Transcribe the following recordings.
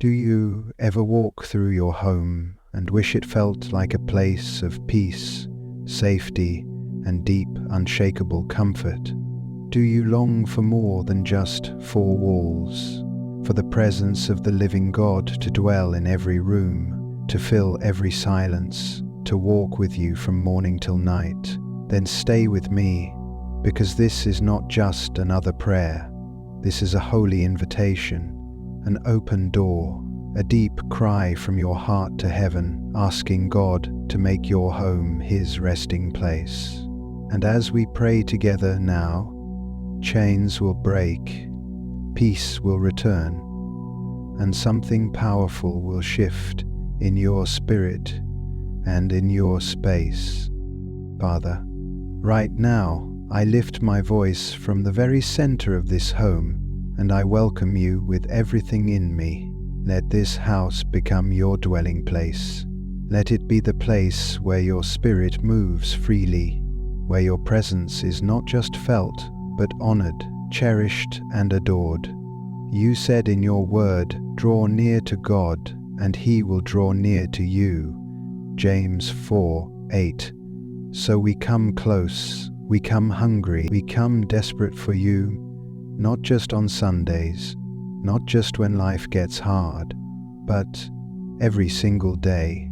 Do you ever walk through your home and wish it felt like a place of peace, safety, and deep, unshakable comfort? Do you long for more than just four walls, for the presence of the living God to dwell in every room, to fill every silence, to walk with you from morning till night? Then stay with me, because this is not just another prayer. This is a holy invitation, an open door, a deep cry from your heart to heaven, asking God to make your home His resting place. And as we pray together now, chains will break, peace will return, and something powerful will shift in your spirit and in your space. Father, right now I lift my voice from the very center of this home, and I welcome you with everything in me. Let this house become your dwelling place. Let it be the place where your spirit moves freely, where your presence is not just felt, but honored, cherished, and adored. You said in your word, "Draw near to God, and He will draw near to you." James 4:8. So we come close, we come hungry, we come desperate for you, not just on Sundays, not just when life gets hard, but every single day.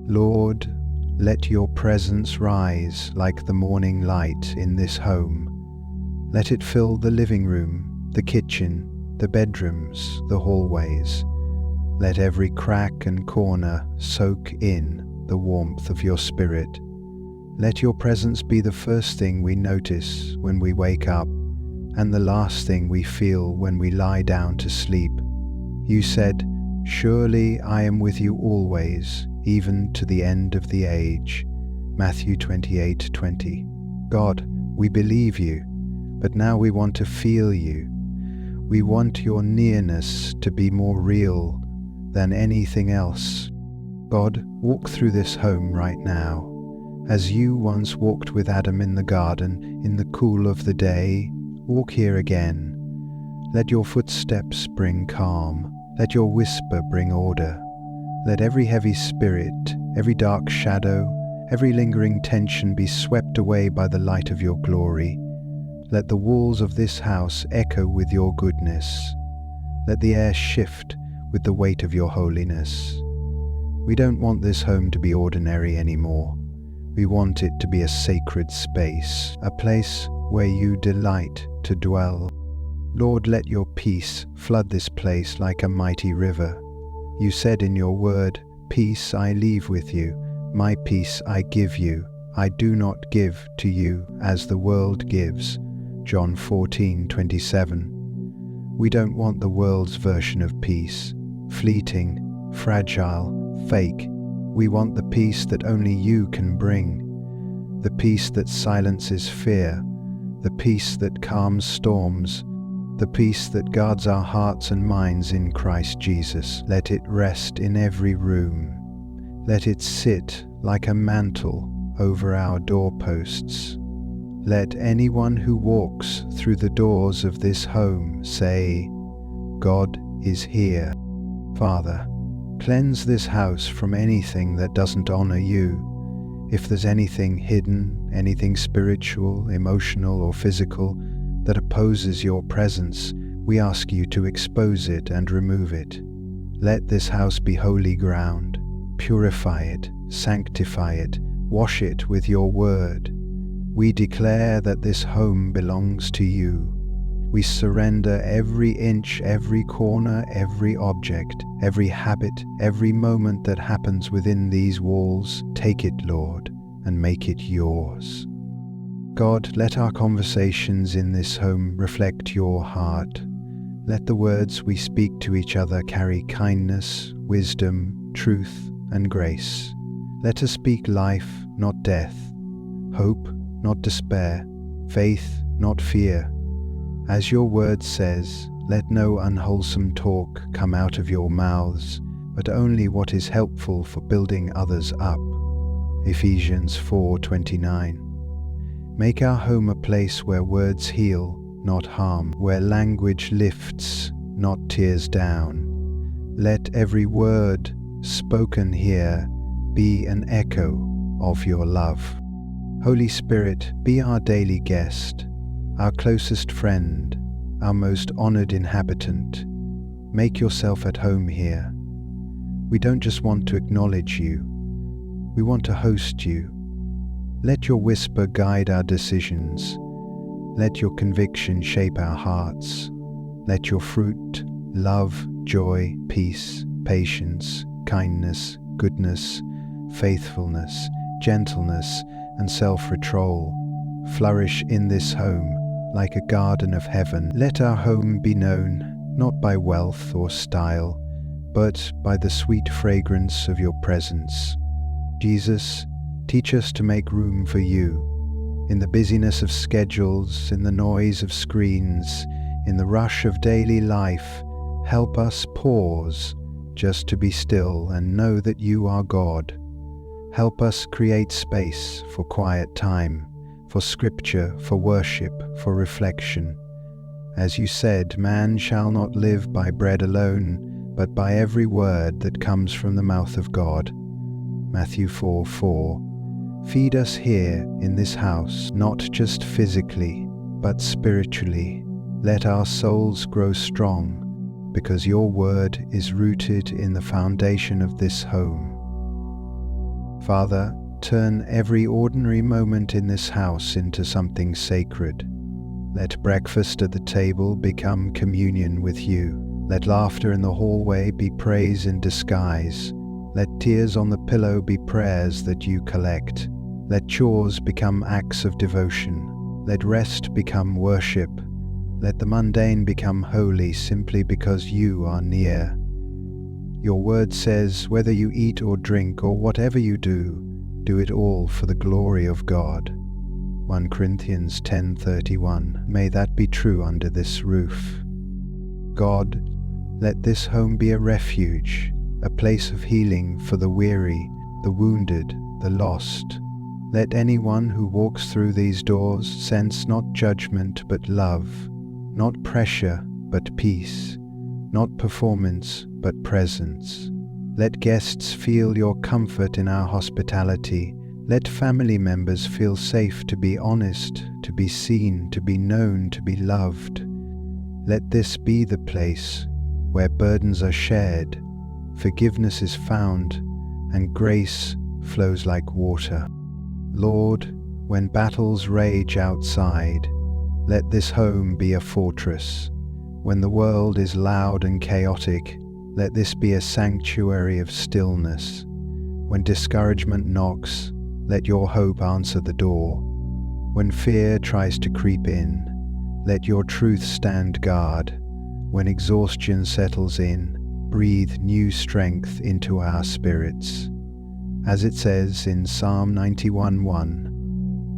Lord, let your presence rise like the morning light in this home. Let it fill the living room, the kitchen, the bedrooms, the hallways. Let every crack and corner soak in the warmth of your spirit. Let your presence be the first thing we notice when we wake up, and the last thing we feel when we lie down to sleep. You said, "Surely I am with you always, even to the end of the age." Matthew 28:20. God, we believe you, but now we want to feel you. We want your nearness to be more real than anything else. God, walk through this home right now. As you once walked with Adam in the garden in the cool of the day, walk here again. Let your footsteps bring calm. Let your whisper bring order. Let every heavy spirit, every dark shadow, every lingering tension be swept away by the light of your glory. Let the walls of this house echo with your goodness. Let the air shift with the weight of your holiness. We don't want this home to be ordinary anymore. We want it to be a sacred space, a place where you delight to dwell. Lord, let your peace flood this place like a mighty river. You said in your word, "Peace I leave with you, my peace I give you. I do not give to you as the world gives." John 14:27. We don't want the world's version of peace, fleeting, fragile, fake. We want the peace that only you can bring, the peace that silences fear, the peace that calms storms, the peace that guards our hearts and minds in Christ Jesus. Let it rest in every room. Let it sit like a mantle over our doorposts. Let anyone who walks through the doors of this home say, "God is here." Father, cleanse this house from anything that doesn't honor you. If there's anything hidden, anything spiritual, emotional, or physical that opposes your presence, we ask you to expose it and remove it. Let this house be holy ground. Purify it, sanctify it, wash it with your word. We declare that this home belongs to you. We surrender every inch, every corner, every object, every habit, every moment that happens within these walls. Take it, Lord, and make it yours. God, let our conversations in this home reflect your heart. Let the words we speak to each other carry kindness, wisdom, truth, and grace. Let us speak life, not death, hope, not despair, faith, not fear. As your word says, let no unwholesome talk come out of your mouths, but only what is helpful for building others up. Ephesians 4:29. Make our home a place where words heal, not harm, where language lifts, not tears down. Let every word spoken here be an echo of your love. Holy Spirit, be our daily guest, our closest friend, our most honored inhabitant. Make yourself at home here. We don't just want to acknowledge you, we want to host you. Let your whisper guide our decisions. Let your conviction shape our hearts. Let your fruit, love, joy, peace, patience, kindness, goodness, faithfulness, gentleness, and self-control flourish in this home like a garden of heaven. Let our home be known not by wealth or style, but by the sweet fragrance of your presence. Jesus, teach us to make room for you. In the busyness of schedules, in the noise of screens, in the rush of daily life, help us pause just to be still and know that you are God. Help us create space for quiet time, for scripture, for worship, for reflection. As you said, man shall not live by bread alone, but by every word that comes from the mouth of God. Matthew 4:4. Feed us here in this house, not just physically, but spiritually. Let our souls grow strong, because your word is rooted in the foundation of this home. Father, turn every ordinary moment in this house into something sacred. Let breakfast at the table become communion with you. Let laughter in the hallway be praise in disguise. Let tears on the pillow be prayers that you collect. Let chores become acts of devotion. Let rest become worship. Let the mundane become holy simply because you are near. Your word says, whether you eat or drink or whatever you do, do it all for the glory of God. 1 Corinthians 10:31. May that be true under this roof. God, let this home be a refuge, a place of healing for the weary, the wounded, the lost. Let anyone who walks through these doors sense not judgment but love, not pressure but peace, not performance but presence. Let guests feel your comfort in our hospitality. Let family members feel safe to be honest, to be seen, to be known, to be loved. Let this be the place where burdens are shared, forgiveness is found, and grace flows like water. Lord, when battles rage outside, let this home be a fortress. When the world is loud and chaotic, let this be a sanctuary of stillness. When discouragement knocks, let your hope answer the door. When fear tries to creep in, let your truth stand guard. When exhaustion settles in, breathe new strength into our spirits. As it says in Psalm 91:1,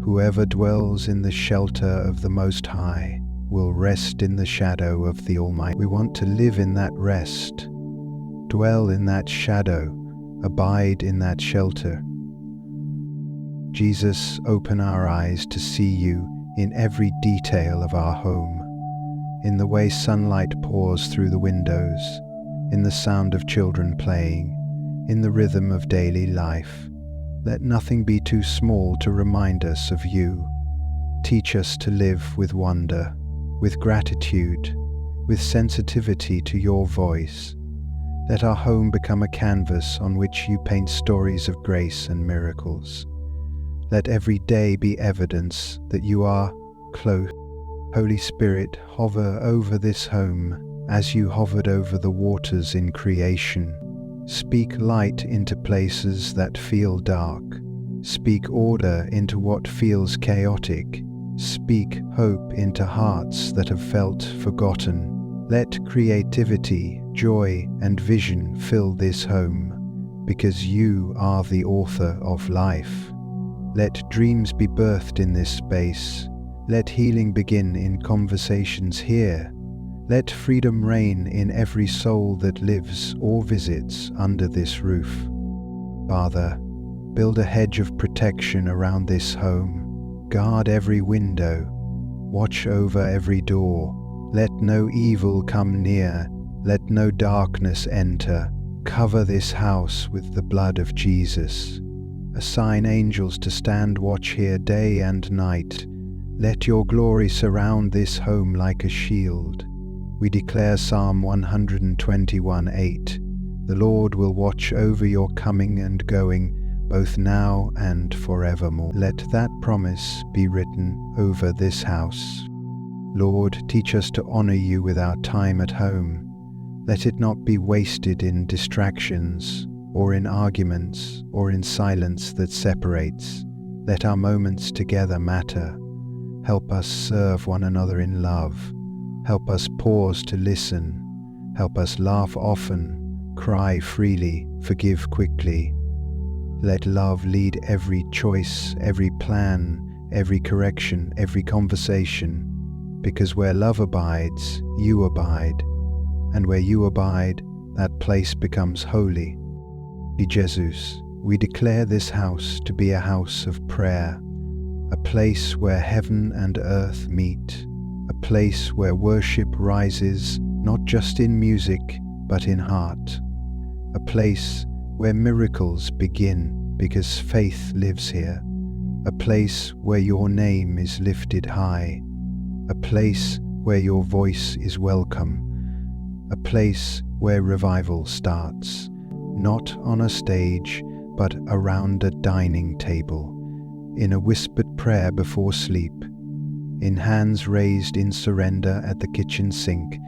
whoever dwells in the shelter of the Most High will rest in the shadow of the Almighty. We want to live in that rest, dwell in that shadow, abide in that shelter. Jesus, open our eyes to see you in every detail of our home, in the way sunlight pours through the windows, in the sound of children playing, in the rhythm of daily life. Let nothing be too small to remind us of you. Teach us to live with wonder, with gratitude, with sensitivity to your voice. Let our home become a canvas on which you paint stories of grace and miracles. Let every day be evidence that you are close. Holy Spirit, hover over this home as you hovered over the waters in creation. Speak light into places that feel dark. Speak order into what feels chaotic. Speak hope into hearts that have felt forgotten. Let creativity, joy, and vision fill this home, because you are the author of life. Let dreams be birthed in this space. Let healing begin in conversations here. Let freedom reign in every soul that lives or visits under this roof. Father, build a hedge of protection around this home. Guard every window. Watch over every door. Let no evil come near. Let no darkness enter. Cover this house with the blood of Jesus. Assign angels to stand watch here day and night. Let your glory surround this home like a shield. We declare Psalm 121:8. The Lord will watch over your coming and going, both now and forevermore. Let that promise be written over this house. Lord, teach us to honor you with our time at home. Let it not be wasted in distractions, or in arguments, or in silence that separates. Let our moments together matter. Help us serve one another in love. Help us pause to listen. Help us laugh often, cry freely, forgive quickly. Let love lead every choice, every plan, every correction, every conversation. Because where love abides, you abide. And where you abide, that place becomes holy. Jesus, we declare this house to be a house of prayer, a place where heaven and earth meet, a place where worship rises not just in music but in heart, a place where miracles begin because faith lives here, a place where your name is lifted high, a place where your voice is welcome, a place where revival starts, not on a stage, but around a dining table, in a whispered prayer before sleep, in hands raised in surrender at the kitchen sink.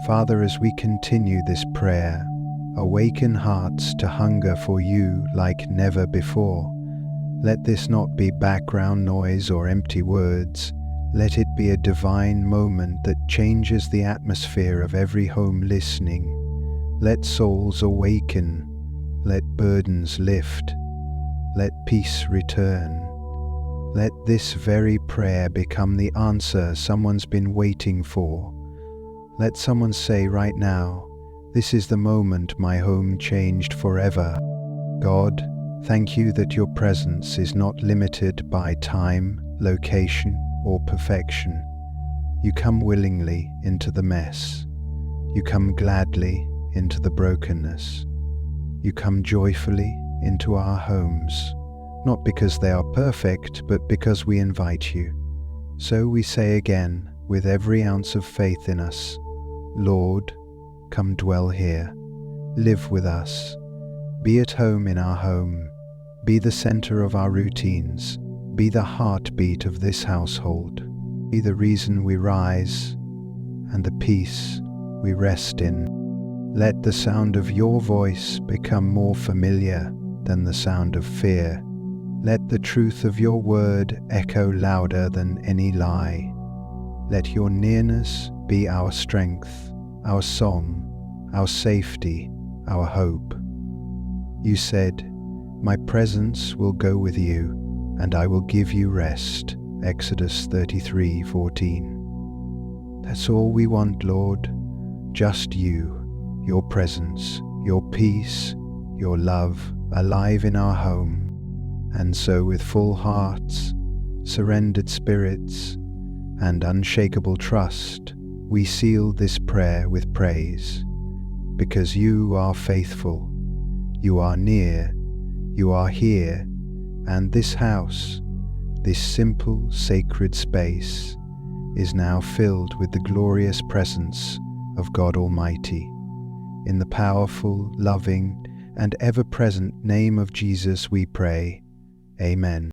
Father, as we continue this prayer, awaken hearts to hunger for you like never before. Let this not be background noise or empty words. Let it be a divine moment that changes the atmosphere of every home listening. Let souls awaken. Let burdens lift. Let peace return. Let this very prayer become the answer someone's been waiting for. Let someone say right now, "This is the moment my home changed forever." God, thank you that your presence is not limited by time, location, or perfection. You come willingly into the mess. You come gladly into the brokenness. You come joyfully into our homes, not because they are perfect, but because we invite you. So we say again, with every ounce of faith in us, Lord, come dwell here. Live with us. Be at home in our home. Be the center of our routines. Be the heartbeat of this household. Be the reason we rise and the peace we rest in. Let the sound of your voice become more familiar than the sound of fear. Let the truth of your word echo louder than any lie. Let your nearness be our strength, our song, our safety, our hope. You said, "My presence will go with you, and I will give you rest." Exodus 33:14. That's all we want, Lord. Just you, your presence, your peace, your love, alive in our home. And so with full hearts, surrendered spirits, and unshakable trust, we seal this prayer with praise. Because you are faithful, you are near, you are here, and this house, this simple, sacred space, is now filled with the glorious presence of God Almighty. In the powerful, loving, and ever-present name of Jesus we pray. Amen.